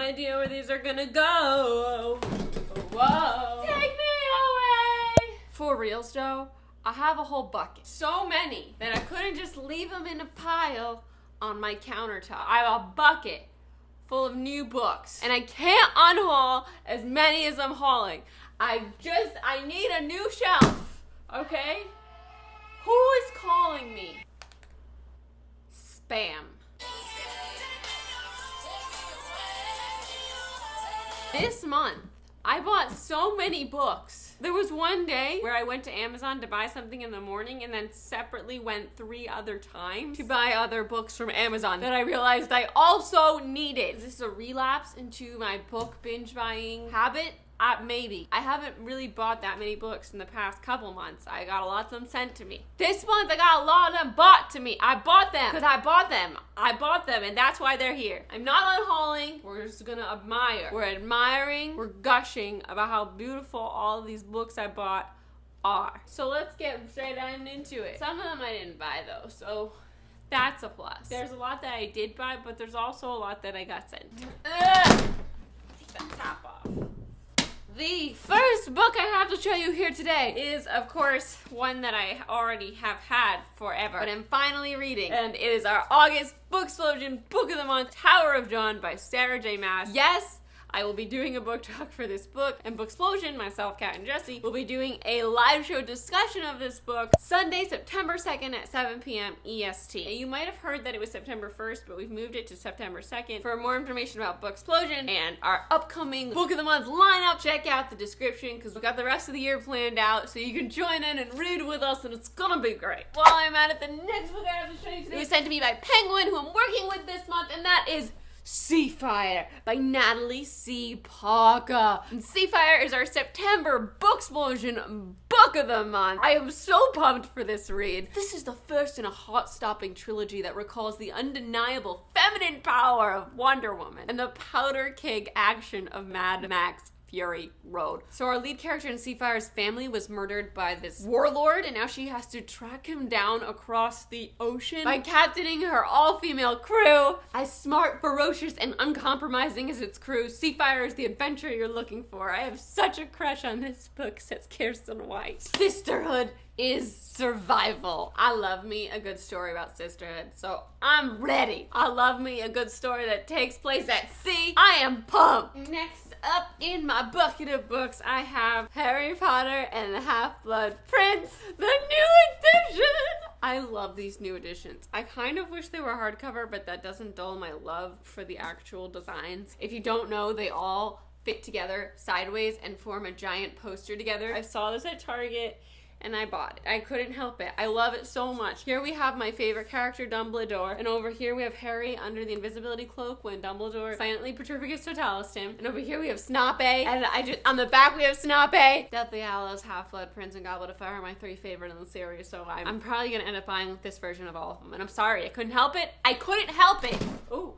idea where these are gonna go. Whoa. Take me away. For reals though, I have a whole bucket. So many that I couldn't just leave them in a pile on my countertop. I have a bucket full of new books and I can't unhaul as many as I'm hauling. I need a new shelf, okay? Who is calling me? Spam. This month, I bought so many books. There was one day where I went to Amazon to buy something in the morning and then separately went 3 other times to buy other books from Amazon that I realized I also needed. Is this a relapse into my book binge buying habit? Maybe. I haven't really bought that many books in the past couple months. I got a lot of them sent to me. This month I got a lot of them bought to me. I bought them because I bought them. I bought them and that's why they're here. I'm not unhauling. We're just gonna admire. We're admiring. We're gushing about how beautiful all of these books I bought are. So let's get straight on into it. Some of them I didn't buy though, so that's a plus. There's a lot that I did buy, but there's also a lot that I got sent. Ugh! Take that top off. The first book I have to show you here today is, of course, one that I already have had forever, but I'm finally reading, and it is our August Booksplosion Book of the Month, Tower of Dawn by Sarah J. Maas. Yes, I will be doing a book talk for this book, and Booksplosion, myself, Kat, and Jesse, will be doing a live show discussion of this book Sunday, September 2nd at 7 p.m. EST. And you might have heard that it was September 1st, but we've moved it to September 2nd. For more information about Booksplosion and our upcoming Book of the Month lineup, check out the description, because we've got the rest of the year planned out, so you can join in and read with us, and it's gonna be great. While I'm at it, the next book I have to show you today was sent to me by Penguin, who I'm working with this month, and that is Seafire by Natalie C. Parker. And Seafire is our September Booksplosion Book of the Month. I am so pumped for this read. This is the first in a heart-stopping trilogy that recalls the undeniable feminine power of Wonder Woman and the powder keg action of Mad Max Fury Road. So our lead character in Seafire's family was murdered by this warlord, and now she has to track him down across the ocean by captaining her all-female crew. As smart, ferocious, and uncompromising as its crew, Seafire is the adventure you're looking for. I have such a crush on this book, says Kirsten White. Sisterhood is survival. I love me a good story about sisterhood, so I'm ready. I love me a good story that takes place at sea. I am pumped. Next up in my bucket of books, I have Harry Potter and the Half-Blood Prince, the new edition. I love these new editions. I kind of wish they were hardcover, but that doesn't dull my love for the actual designs. If you don't know, they all fit together sideways and form a giant poster together. I saw this at Target and I bought it. I couldn't help it. I love it so much. Here we have my favorite character, Dumbledore, and over here we have Harry under the invisibility cloak when Dumbledore silently Petrificus Totalis him. And over here we have Snape, and on the back we have Snape. Deathly Hallows, Half-Blood Prince, and Goblet of Fire are my 3 favorite in the series, so I'm probably gonna end up buying this version of all of them. And I'm sorry, I couldn't help it. I couldn't help it. Ooh.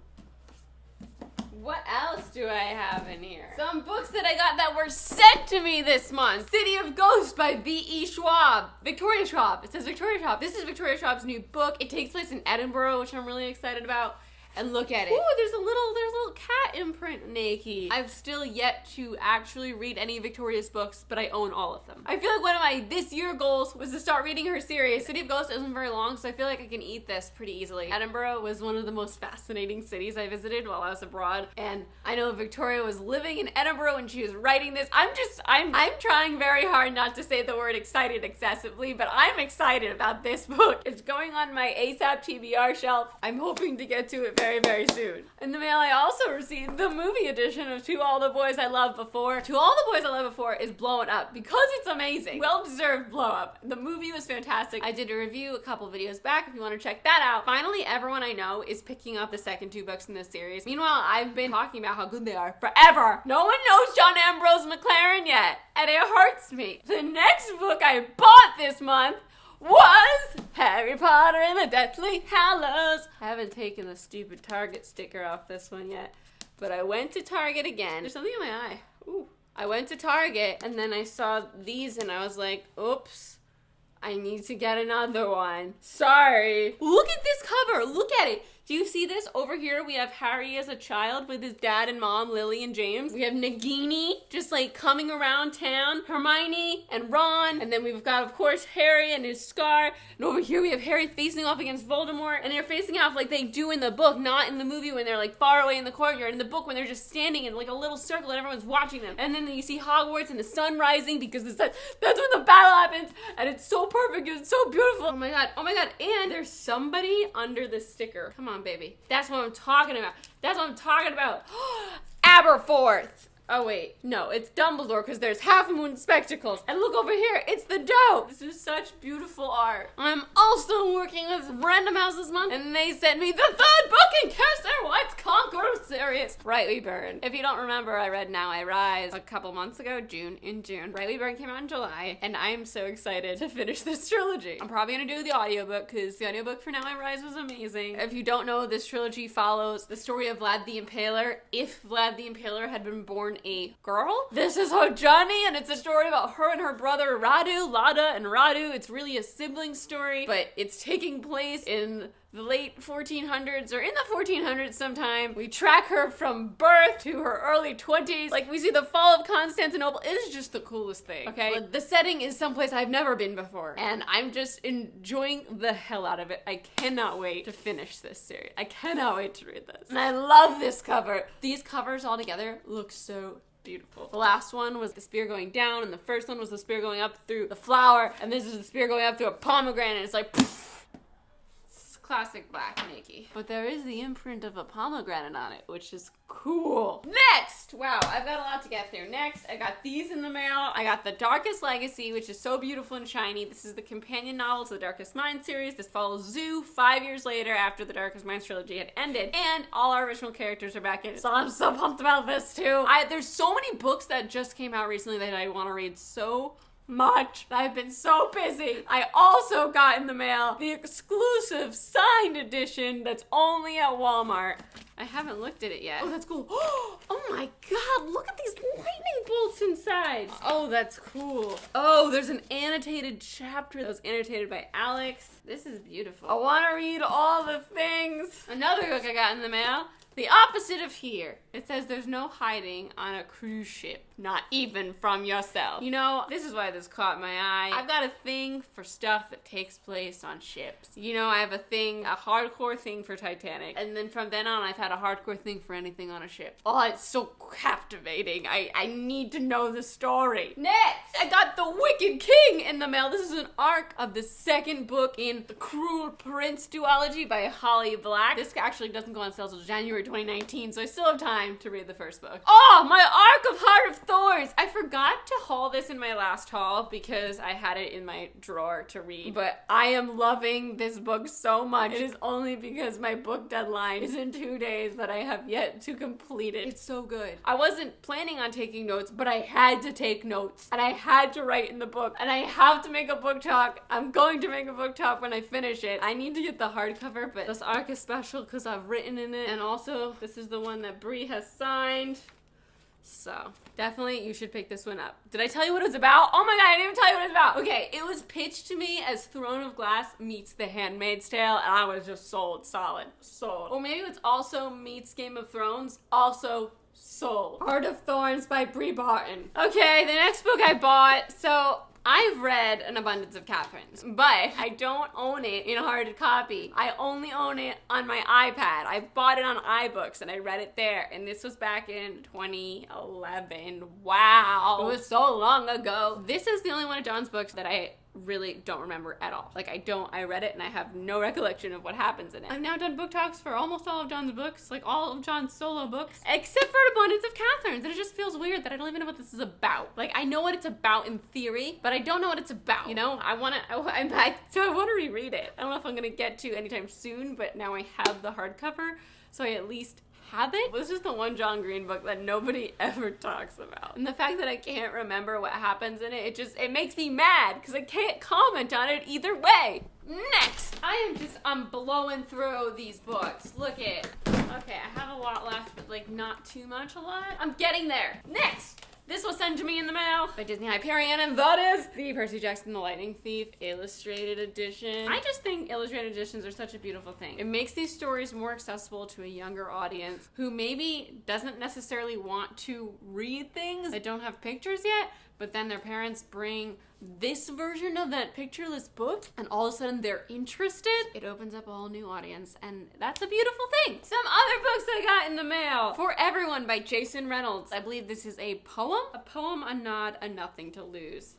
What else do I have in here? Some books that I got that were sent to me this month. City of Ghosts by V.E. Schwab. Victoria Schwab. It says Victoria Schwab. This is Victoria Schwab's new book. It takes place in Edinburgh, which I'm really excited about. And look at it. Ooh, there's a little cat imprint, Nakey. I've still yet to actually read any of Victoria's books, but I own all of them. I feel like one of my this year goals was to start reading her series. City of Ghosts isn't very long, so I feel like I can eat this pretty easily. Edinburgh was one of the most fascinating cities I visited while I was abroad, and I know Victoria was living in Edinburgh when she was writing this. I'm trying very hard not to say the word excited excessively, but I'm excited about this book. It's going on my ASAP TBR shelf. I'm hoping to get to it very, very soon. In the mail, I also received the movie edition of To All the Boys I Loved Before. To All the Boys I Loved Before is blowing up because it's amazing. Well-deserved blow up. The movie was fantastic. I did a review a couple videos back if you want to check that out. Finally, everyone I know is picking up the second 2 books in this series. Meanwhile, I've been talking about how good they are forever. No one knows John Ambrose McLaren yet, and it hurts me. The next book I bought this month was Harry Potter and the Deathly Hallows. I haven't taken the stupid Target sticker off this one yet, but I went to Target again. There's something in my eye. Ooh. I went to Target and then I saw these and I was like, oops, I need to get another one. Sorry. Look at this cover. Look at it. Do you see this? Over here we have Harry as a child with his dad and mom, Lily and James. We have Nagini just like coming around town, Hermione and Ron, and then we've got, of course, Harry and his scar. And over here we have Harry facing off against Voldemort, and they're facing off like they do in the book, not in the movie when they're like far away in the courtyard. In the book when they're just standing in like a little circle and everyone's watching them. And then you see Hogwarts and the sun rising because the sun, that's when the battle happens, and it's so perfect, it's so beautiful. Oh my god, and there's somebody under the sticker. Come on, baby. That's what I'm talking about. That's what I'm talking about. Aberforth. Oh wait, no, it's Dumbledore because there's Half Moon spectacles. And look over here, it's the doe. This is such beautiful art. I'm also working with Random House this month, and they sent me the 3rd book in Kirsten White's Conqueror series, Right We Burn. If you don't remember, I read Now I Rise a couple months ago, in June. Right We Burn came out in July, and I'm so excited to finish this trilogy. I'm probably gonna do the audiobook because the audiobook for Now I Rise was amazing. If you don't know, this trilogy follows the story of Vlad the Impaler. If Vlad the Impaler had been born a girl, this is her journey, and it's a story about her and her brother Radu, Lada and Radu. It's really a sibling story, but it's taking place in the late 1400s or in the 1400s sometime. We track her from birth to her early 20s. Like, we see the fall of Constantinople. It is just the coolest thing, okay? The setting is someplace I've never been before, and I'm just enjoying the hell out of it. I cannot wait to finish this series. I cannot wait to read this. And I love this cover. These covers all together look so beautiful. The last one was the spear going down, and the first one was the spear going up through the flower, and this is the spear going up through a pomegranate. It's like, it's classic Black Nikki. But there is the imprint of a pomegranate on it, which is cool. Next! Wow, I've got a lot to get through. Next, I got these in the mail. I got The Darkest Legacy, which is so beautiful and shiny. This is the companion novel to the Darkest Minds series. This follows Zoo 5 years later after the Darkest Minds trilogy had ended, and all our original characters are back in it. So I'm so pumped about this too. There's so many books that just came out recently that I want to read so much. I've been so busy. I also got in the mail the exclusive signed edition that's only at Walmart. I haven't looked at it yet. Oh, that's cool. Oh my god, look at these lightning bolts inside. Oh, that's cool. Oh, there's an annotated chapter that was annotated by Alex. This is beautiful. I want to read all the things. Another book I got in the mail. The opposite of here. It says there's no hiding on a cruise ship, not even from yourself. You know, this is why this caught my eye. I've got a thing for stuff that takes place on ships. You know, I have a hardcore thing for Titanic. And then from then on, I've had a hardcore thing for anything on a ship. Oh, it's so captivating. I need to know the story. Next, I got The Wicked King in the mail. This is an arc of the 2nd book in the Cruel Prince duology by Holly Black. This actually doesn't go on sale until January 2019, so I still have time to read the first book. Oh, my Arc of Heart of Thorns! I forgot to haul this in my last haul because I had it in my drawer to read, but I am loving this book so much. It is only because my book deadline is in 2 days that I have yet to complete it. It's so good. I wasn't planning on taking notes, but I had to take notes, and I had to write in the book, and I have to make a book talk. I'm going to make a book talk when I finish it. I need to get the hardcover, but this arc is special because I've written in it, and also this is the one that Brie has signed. So, definitely you should pick this one up. Did I tell you what it was about? Oh my god, I didn't even tell you what it was about. Okay, it was pitched to me as Throne of Glass meets The Handmaid's Tale, and I was just sold. Solid. Sold. Or maybe it's also meets Game of Thrones. Also sold. Heart of Thorns by Brie Barton. Okay, the next book I bought, so I've read An Abundance of Catherines, but I don't own it in a hard copy. I only own it on my iPad. I bought it on iBooks and I read it there, and this was back in 2011. Wow. It was so long ago. This is the only one of John's books that I really don't remember at all. Like, I read it and I have no recollection of what happens in it. I've now done book talks for almost all of John's books, like all of John's solo books, except for Abundance of Catherines, and it just feels weird that I don't even know what this is about. Like, I know what it's about in theory, but I don't know what it's about, you know? I want to reread it. I don't know if I'm gonna get to anytime soon, but now I have the hardcover, so I at least have it. This is the one John Green book that nobody ever talks about. And the fact that I can't remember what happens in it, it makes me mad because I can't comment on it either way. Next, I'm blowing through these books. Look at, okay, I have a lot left, but like not too much a lot. I'm getting there. Next, This was sent to me in the mail by Disney Hyperion, and that is the Percy Jackson the Lightning Thief Illustrated Edition. I just think illustrated editions are such a beautiful thing. It makes these stories more accessible to a younger audience who maybe doesn't necessarily want to read things that don't have pictures yet, but then their parents bring this version of that pictureless book and all of a sudden they're interested. It opens up a whole new audience, and that's a beautiful thing. Some other books I got in the mail. For Everyone by Jason Reynolds. I believe this is a poem, a nod, a nothing to lose.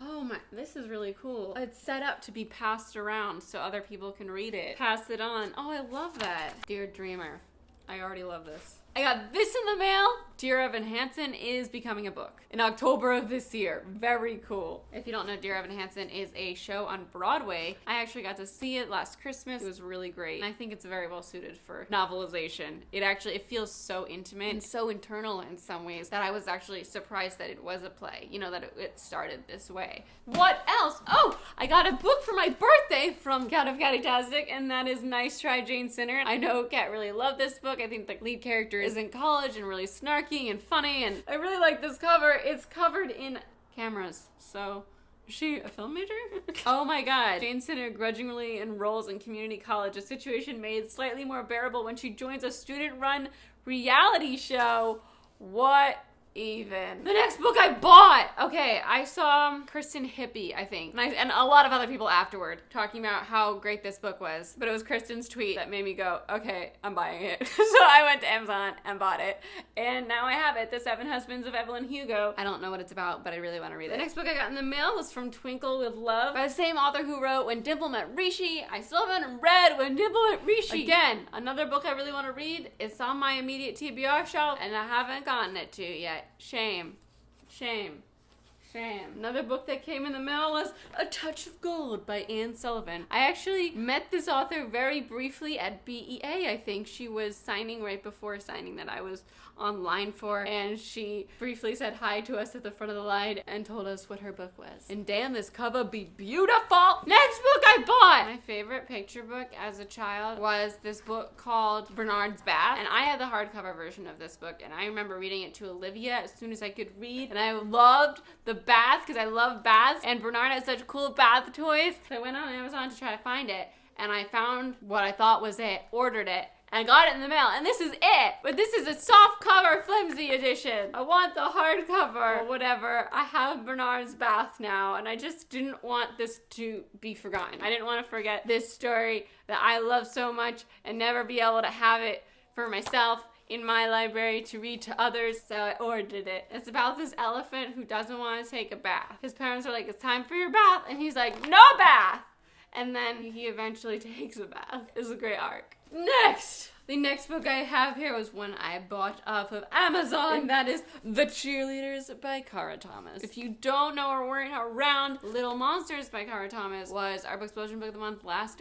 Oh my, this is really cool. It's set up to be passed around so other people can read it. Pass it on. Oh, I love that. Dear Dreamer. I already love this. I got this in the mail. Dear Evan Hansen is becoming a book in October of this year. Very cool. If you don't know, Dear Evan Hansen is a show on Broadway. I actually got to see it last Christmas. It was really great. And I think it's very well suited for novelization. It feels so intimate and so internal in some ways that I was actually surprised that it was a play. You know, that it started this way. What else? Oh, I got a book for my birthday from Cat of Cattastic, and that is Nice Try, Jane Sinner. I know Cat really loved this book. I think the lead character is in college and really snarky and funny, and I really like this cover. It's covered in cameras, so is she a film major? Oh my god. Jane Sinner grudgingly enrolls in community college, a situation made slightly more bearable when she joins a student-run reality show. What even? The next book I bought! Okay, I saw Kirsten Hippie, I think, and a lot of other people afterward talking about how great this book was, but it was Kirsten's tweet that made me go, okay, I'm buying it. So I went to Amazon and bought it, and now I have it, The Seven Husbands of Evelyn Hugo. I don't know what it's about, but I really want to read it. The next book I got in the mail was from Twinkle with Love, by the same author who wrote When Dimple Met Rishi. I still haven't read When Dimple Met Rishi. Again, another book I really want to read. It's on my immediate TBR shelf, and I haven't gotten it to yet. Shame. Shame. Shame. Another book that came in the mail was A Touch of Gold by Anne Sullivan. I actually met this author very briefly at BEA, I think. She was signing right before signing that I was online for, and she briefly said hi to us at the front of the line and told us what her book was. And damn, this cover be beautiful! Next book I bought! My favorite picture book as a child was this book called Bernard's Bath, and I had the hardcover version of this book, and I remember reading it to Olivia as soon as I could read, and I loved the bath because I love baths, and Bernard has such cool bath toys. So I went on Amazon to try to find it, and I found what I thought was it, ordered it, and I got it in the mail, and this is it. But this is a soft cover flimsy edition. I want the hardcover or whatever. I have Bernard's Bath now, and I just didn't want this to be forgotten. I didn't want to forget this story that I love so much and never be able to have it for myself in my library to read to others, so I ordered it. It's about this elephant who doesn't want to take a bath. His parents are like, it's time for your bath, and he's like, no bath! And then he eventually takes a bath. It's a great arc. Next! The next book I have here was one I bought off of Amazon, and that is The Cheerleaders by Cara Thomas. If you don't know or weren't around, Little Monsters by Cara Thomas was our BOOKSPLOSION Book of the Month last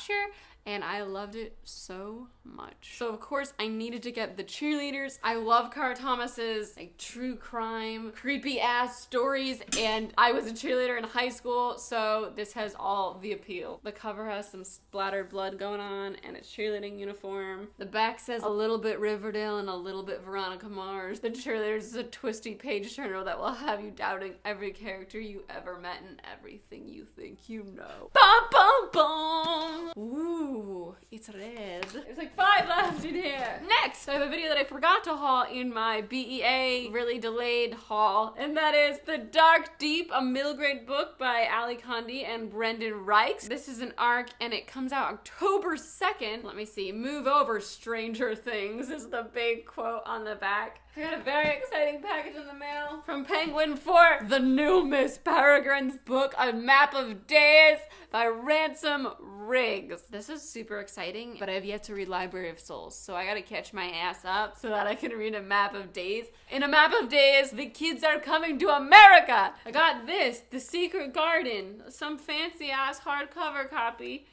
year, and I loved it so much. So of course I needed to get The Cheerleaders. I love Cara Thomas's like true crime, creepy ass stories, and I was a cheerleader in high school, so this has all the appeal. The cover has some splattered blood going on and a cheerleading uniform. The back says a little bit Riverdale and a little bit Veronica Mars. The Cheerleaders is a twisty page turner that will have you doubting every character you ever met and everything you think you know. Bum bum bum! Ooh, it's red. There's like 5 left in here. Next, I have a video that I forgot to haul in my BEA really delayed haul, and that is The Dark Deep, a middle grade book by Ali Condi and Brendan Reichs. This is an arc, and it comes out October 2nd. Let me see. Move over, Stranger Things is the big quote on the back. I got a very exciting package in the mail from Penguin for the new Miss Peregrine's book, A Map of Days by Ransom Riggs. This is super exciting, but I have yet to read Library of Souls, so I gotta catch my ass up so that I can read A Map of Days. In A Map of Days, the kids are coming to America! I got this, The Secret Garden, some fancy ass hardcover copy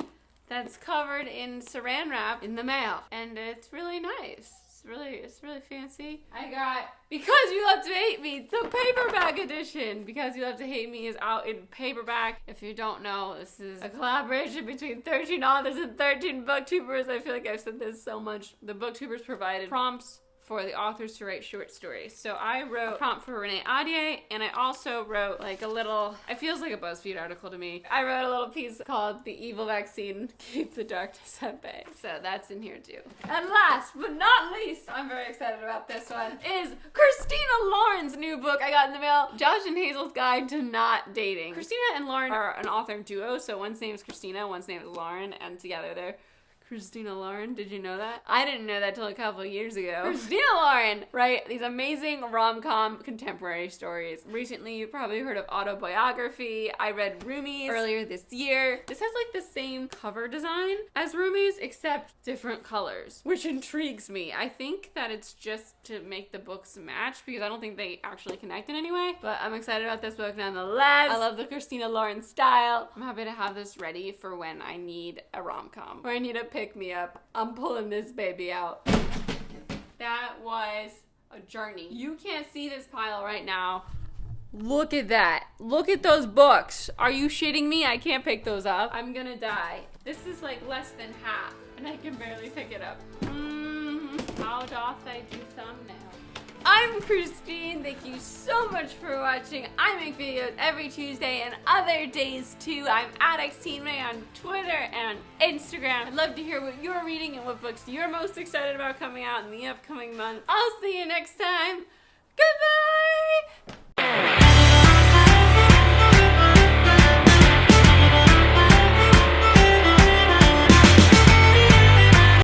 that's covered in saran wrap in the mail, and it's really nice. It's really fancy. I got Because You Love to Hate Me, the paperback edition. Because You Love to Hate Me is out in paperback. If you don't know, this is a collaboration between 13 authors and 13 booktubers. I feel like I've said this so much. The booktubers provided prompts for the authors to write short stories. So I wrote a prompt for Renee Adier, and I also wrote like a little, it feels like a BuzzFeed article to me. I wrote a little piece called The Evil Vaccine, Keep the Darkness at Bay. So that's in here too. And last but not least, I'm very excited about this one, is Christina Lauren's new book I got in the mail, Josh and Hazel's Guide to Not Dating. Christina and Lauren are an author duo, so one's name is Christina, one's name is Lauren, and together they're Christina Lauren. Did you know that? I didn't know that till a couple of years ago. Christina Lauren, right? These amazing rom-com contemporary stories. Recently, you probably heard of Autobiography. I read Roomies earlier this year. This has like the same cover design as Roomies, except different colors, which intrigues me. I think that it's just to make the books match because I don't think they actually connect in any way, but I'm excited about this book nonetheless. I love the Christina Lauren style. I'm happy to have this ready for when I need a rom-com, or I need a pick me up. I'm pulling this baby out. That was a journey. You can't see this pile right now. Look at that. Look at those books. Are you shitting me? I can't pick those up. I'm gonna die. This is like less than half, and I can barely pick it up. How doth I do thumbnail? I'm Christine. Thank you so much for watching. I make videos every Tuesday and other days too. I'm @XTeenMay on Twitter and Instagram. I'd love to hear what you're reading and what books you're most excited about coming out in the upcoming month. I'll see you next time. Goodbye!